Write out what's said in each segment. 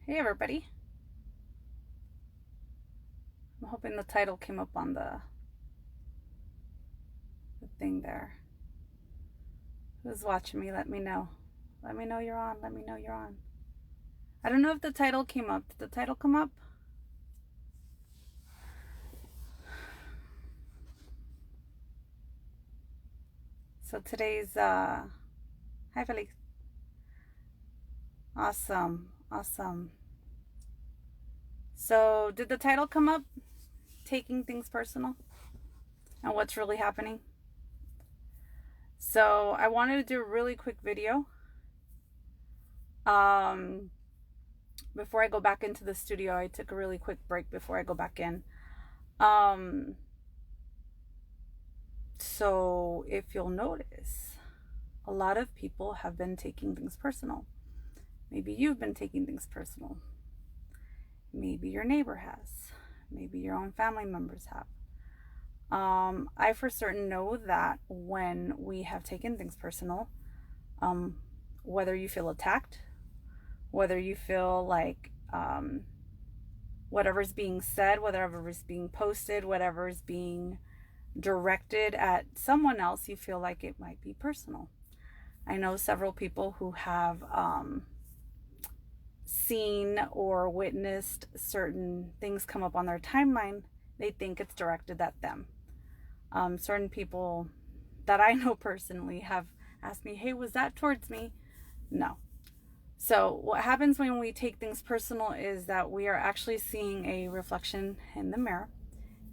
Hey everybody. I'm hoping the title came up on the thing there. Who's watching me? Let me know. Let me know you're on. Let me know you're on. I don't know if the title came up. Did the title come up? So today's hi Felix. Awesome. Awesome. So did the title come up? Taking things personal and what's really happening? So I wanted to do a really quick video. Before I go back into the studio, I took a really quick break before I go back in. So if you'll notice, a lot of people have been taking things personal. Maybe you've been taking things personal. Maybe your neighbor has. Maybe your own family members have. I for certain know that when we have taken things personal, whether you feel attacked, whether you feel like whatever's being said, whatever is being posted, whatever is being directed at someone else, you feel like it might be personal. I know several people who have seen or witnessed certain things come up on their timeline. They think it's directed at them. Certain people that I know personally have asked me, hey, was that towards me? No. So what happens when we take things personal is that we are actually seeing a reflection in the mirror.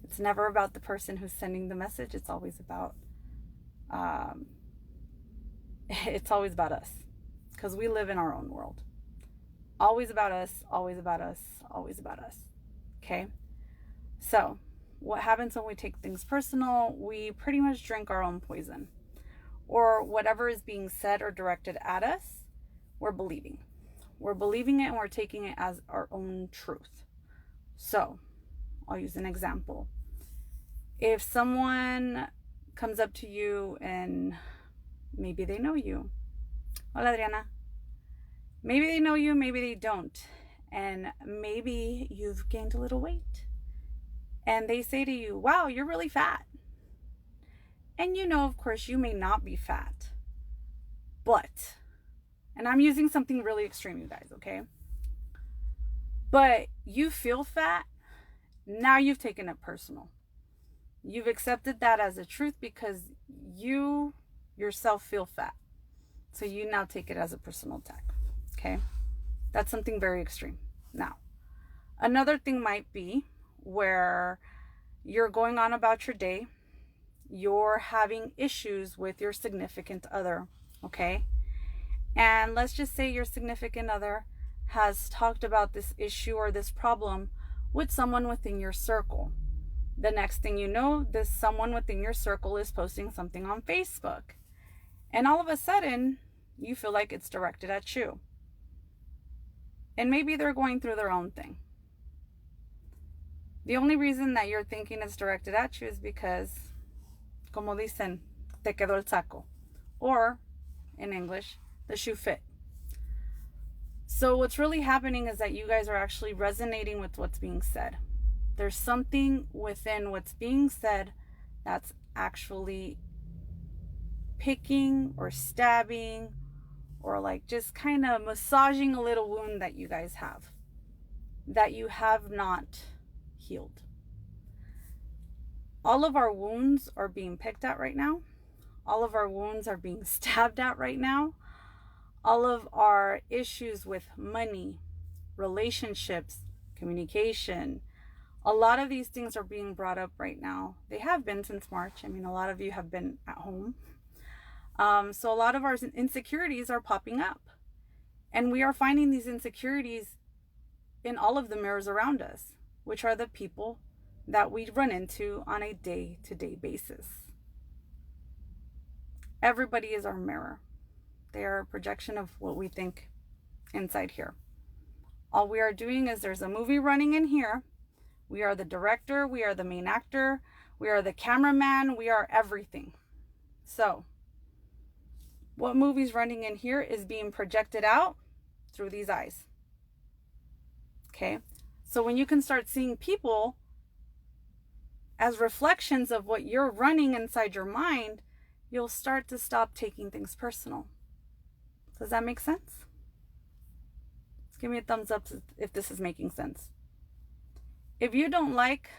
It's never about the person who's sending the message. It's always about us, because we live in our own world. Always about us, always about us, always about us. Okay? So what happens when we take things personal? We pretty much drink our own poison, or whatever is being said or directed at us, we're believing it, and we're taking it as our own truth. So I'll use an example. If someone comes up to you and maybe they know you. Hola, Adriana. Maybe they know you, maybe they don't. And maybe you've gained a little weight. And they say to you, wow, you're really fat. And you know, of course, you may not be fat. But, and I'm using something really extreme, you guys, okay? But you feel fat. Now you've taken it personal. You've accepted that as a truth because you yourself feel fat. So you now take it as a personal attack. Okay? That's something very extreme. Now, another thing might be where you're going on about your day. You're having issues with your significant other. Okay? And let's just say your significant other has talked about this issue or this problem with someone within your circle. The next thing you know, this someone within your circle is posting something on Facebook. And all of a sudden, you feel like it's directed at you. And maybe they're going through their own thing. The only reason that you're thinking it's directed at you is because, como dicen, te quedó el saco. Or, in English, the shoe fit. So what's really happening is that you guys are actually resonating with what's being said. There's something within what's being said that's actually picking or stabbing or like just kind of massaging a little wound that you guys have, that you have not healed. All of our wounds are being picked at right now. All of our wounds are being stabbed at right now. All of our issues with money, relationships, communication, a lot of these things are being brought up right now. They have been since March. I mean, a lot of you have been at home. So a lot of our insecurities are popping up. And we are finding these insecurities in all of the mirrors around us, which are the people that we run into on a day-to-day basis. Everybody is our mirror. They are a projection of what we think inside here. All we are doing is there's a movie running in here. We are the director. We are the main actor. We are the cameraman. We are everything. So what movie's running in here is being projected out through these eyes. Okay? So when you can start seeing people as reflections of what you're running inside your mind, you'll start to stop taking things personal. Does that make sense? Give me a thumbs up if this is making sense. If you don't like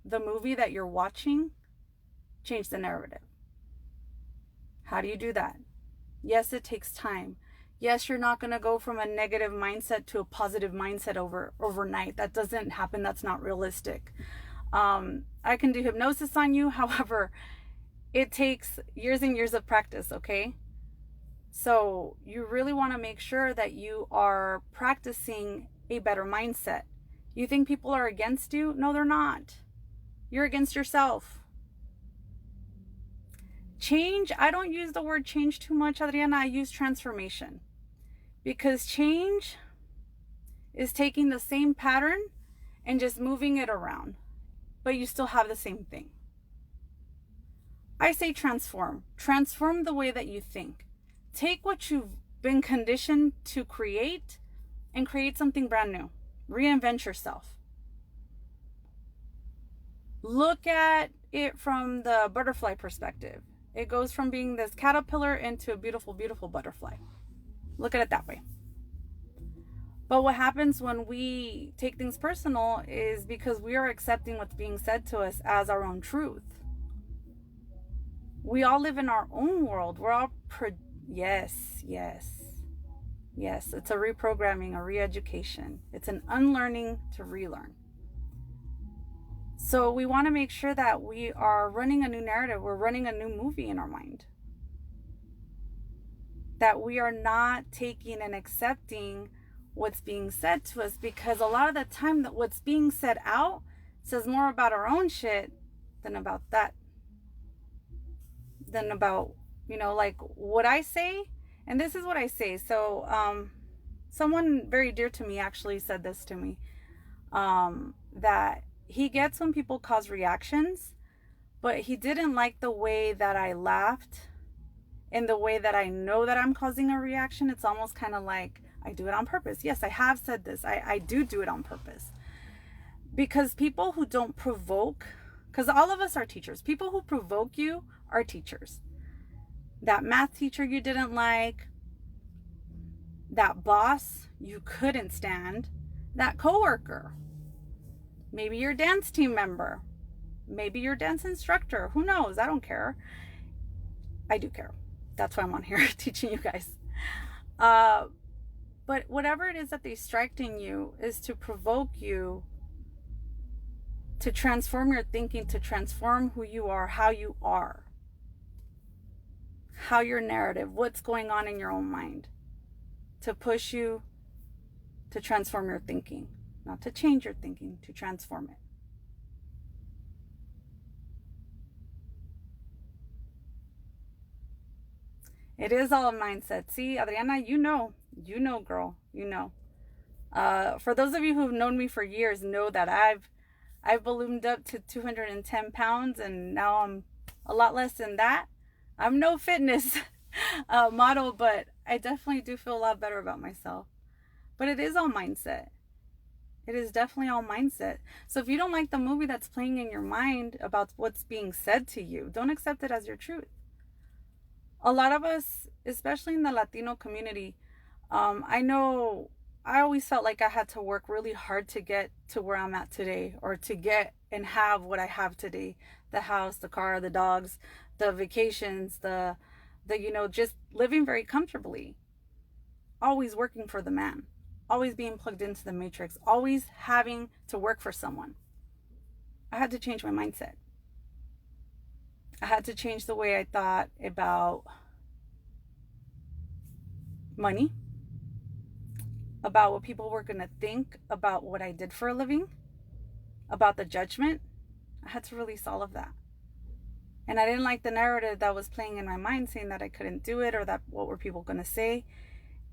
the movie that you're watching, change the narrative. How do you do that? Yes, it takes time. Yes, you're not going to go from a negative mindset to a positive mindset overnight. That doesn't happen. That's not realistic. I can do hypnosis on you. However, it takes years and years of practice, okay? So you really want to make sure that you are practicing a better mindset. You think people are against you? No, they're not. You're against yourself. Change, I don't use the word change too much, Adriana. I use transformation. Because change is taking the same pattern and just moving it around. But you still have the same thing. I say transform. Transform the way that you think. Take what you've been conditioned to create and create something brand new. Reinvent yourself. Look at it from the butterfly perspective. It goes from being this caterpillar into a beautiful, beautiful butterfly. Look at it that way. But what happens when we take things personal is because we are accepting what's being said to us as our own truth. We all live in our own world. We're all yes. It's a reprogramming, a re-education. It's an unlearning to relearn. So we want to make sure that we are running a new narrative. We're running a new movie in our mind. That we are not taking and accepting what's being said to us, because a lot of the time that what's being said out says more about our own shit than about that. Than about, like what I say. And this is what I say. So someone very dear to me actually said this to me, that he gets when people cause reactions, but he didn't like the way that I laughed and the way that I know that I'm causing a reaction. It's almost kind of like I do it on purpose. Yes, I have said this. I do it on purpose. Because people who don't provoke, because all of us are teachers. People who provoke you are teachers. That math teacher you didn't like, that boss you couldn't stand, that coworker, maybe your dance team member, maybe your dance instructor, who knows? I don't care. I do care. That's why I'm on here teaching you guys. But whatever it is that they strike in you is to provoke you to transform your thinking, to transform who you are, how your narrative, what's going on in your own mind, to push you to transform your thinking, not to change your thinking, to transform it. It is all a mindset. See, Adriana, you know, girl, you know. For those of you who've known me for years, know that I've ballooned up to 210 pounds, and now I'm a lot less than that. I'm no fitness model, but I definitely do feel a lot better about myself. But it is all mindset. It is definitely all mindset. So if you don't like the movie that's playing in your mind about what's being said to you, don't accept it as your truth. A lot of us, especially in the Latino community, I know I always felt like I had to work really hard to get to where I'm at today, or to get and have what I have today. The house, the car, the dogs, the vacations, the just living very comfortably. Always working for the man. Always being plugged into the matrix. Always having to work for someone. I had to change my mindset. I had to change the way I thought about money, about what people were going to think about what I did for a living, about the judgment. I had to release all of that. And I didn't like the narrative that was playing in my mind, saying that I couldn't do it, or that what were people going to say.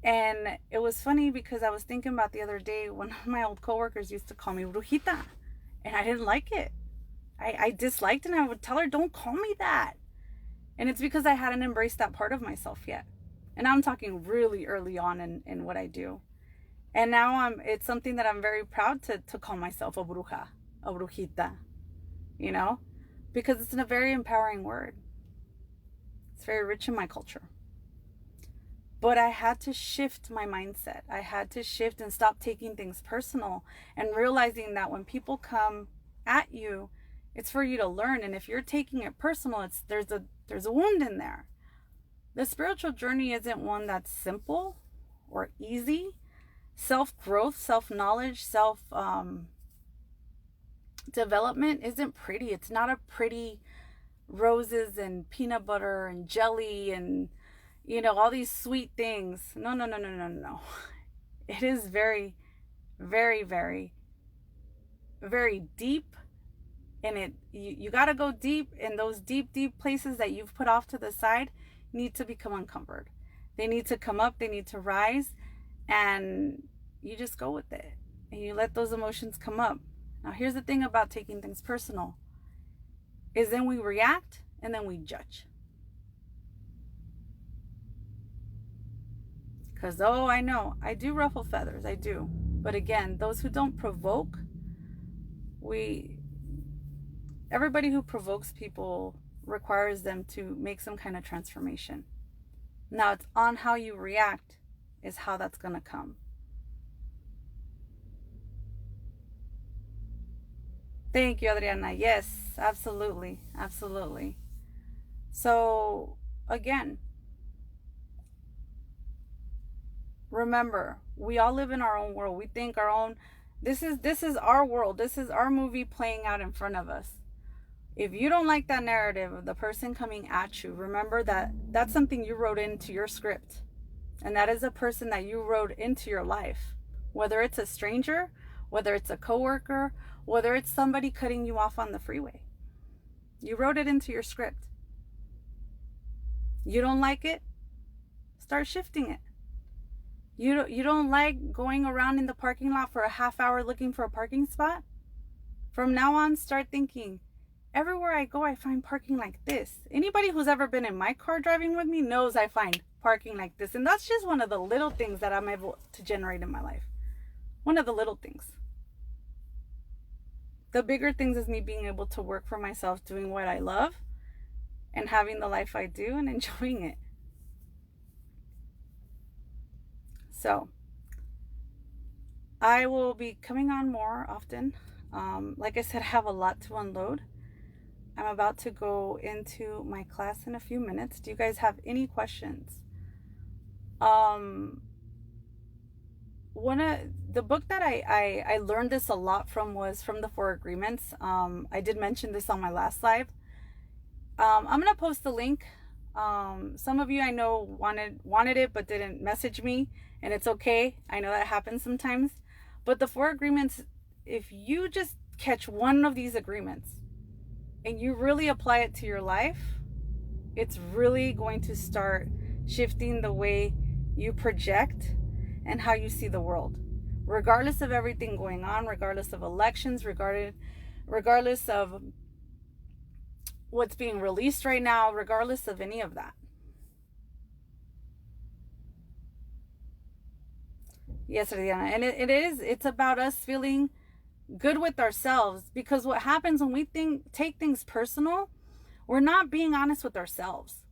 And it was funny because I was thinking about the other day, one of my old coworkers used to call me brujita, and I didn't like it. I disliked it, and I would tell her, don't call me that. And it's because I hadn't embraced that part of myself yet. And I'm talking really early on in what I do. And now it's something that I'm very proud to call myself a bruja, a brujita, you know, because it's a very empowering word. It's very rich in my culture. But I had to shift my mindset. I had to shift and stop taking things personal and realizing that when people come at you, it's for you to learn. And if you're taking it personal, there's a wound in there. The spiritual journey isn't one that's simple or easy. Self-growth, self-knowledge, self-development isn't pretty. It's not a pretty roses and peanut butter and jelly and, all these sweet things. No, no, no, no, no, no. It is very, very, very, very deep. And you got to go deep, in those deep, deep places that you've put off to the side need to become uncovered. They need to come up, they need to rise, and you just go with it. And you let those emotions come up. Now, here's the thing about taking things personal, is then we react and then we judge. Because, I know, I do ruffle feathers, I do. But again, those who don't provoke, everybody who provokes people requires them to make some kind of transformation. Now, it's on how you react is how that's going to come. Thank you, Adriana. Yes, absolutely. Absolutely. So, again, remember, we all live in our own world. We think this is our world. This is our movie playing out in front of us. If you don't like that narrative of the person coming at you, remember that that's something you wrote into your script. And that is a person that you wrote into your life. Whether it's a stranger, whether it's a coworker, whether it's somebody cutting you off on the freeway. You wrote it into your script. You don't like it? Start shifting it. You don't like going around in the parking lot for a half hour looking for a parking spot? From now on, start thinking, everywhere I go, I find parking like this. Anybody who's ever been in my car driving with me knows I find parking like this. And that's just one of the little things that I'm able to generate in my life. One of the little things. The bigger things is me being able to work for myself, doing what I love, and having the life I do and enjoying it. So, I will be coming on more often. Like I said, I have a lot to unload. I'm about to go into my class in a few minutes. Do you guys have any questions? One of the book that I learned this a lot from was from the Four Agreements. I did mention this on my last live. I'm gonna post the link. Some of you I know wanted it but didn't message me, and it's okay. I know that happens sometimes. But the Four Agreements, if you just catch one of these agreements and you really apply it to your life, it's really going to start shifting the way you project and how you see the world, regardless of everything going on, regardless of elections, regardless of what's being released right now, regardless of any of that. Yes, Rihanna. And it's about us feeling good with ourselves, because what happens when we take things personal, we're not being honest with ourselves.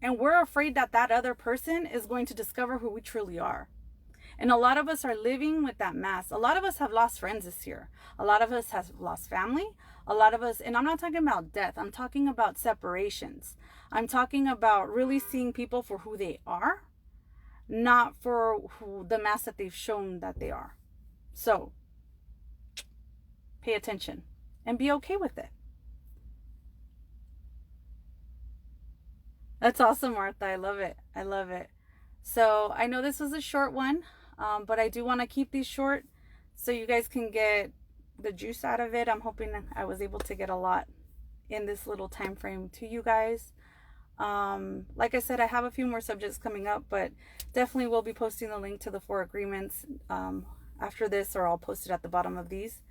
And we're afraid that other person is going to discover who we truly are. And a lot of us are living with that mask. A lot of us have lost friends this year. A lot of us have lost family. A lot of us, and I'm not talking about death, I'm talking about separations. I'm talking about really seeing people for who they are, not for the mask that they've shown that they are. So, pay attention and be okay with it. That's awesome, Martha. I love it. I love it. So I know this was a short one, but I do want to keep these short so you guys can get the juice out of it. I'm hoping I was able to get a lot in this little time frame to you guys. Like I said, I have a few more subjects coming up, but definitely will be posting the link to the Four Agreements after this, or I'll post it at the bottom of these.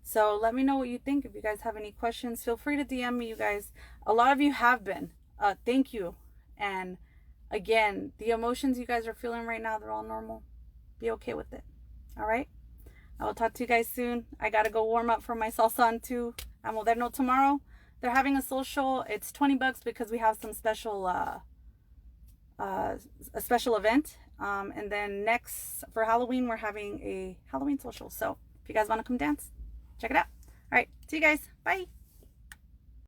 So let me know what you think. If you guys have any questions, feel free to DM me, you guys. A lot of you have been. Thank you. And again, the emotions you guys are feeling right now, they're all normal. Be okay with it. All right. I will talk to you guys soon. I got to go warm up for my salsa too. A Moderno tomorrow. They're having a social. It's $20 because we have some special, a special event. And then next for Halloween, we're having a Halloween social. So if you guys want to come dance, check it out. All right. See you guys. Bye.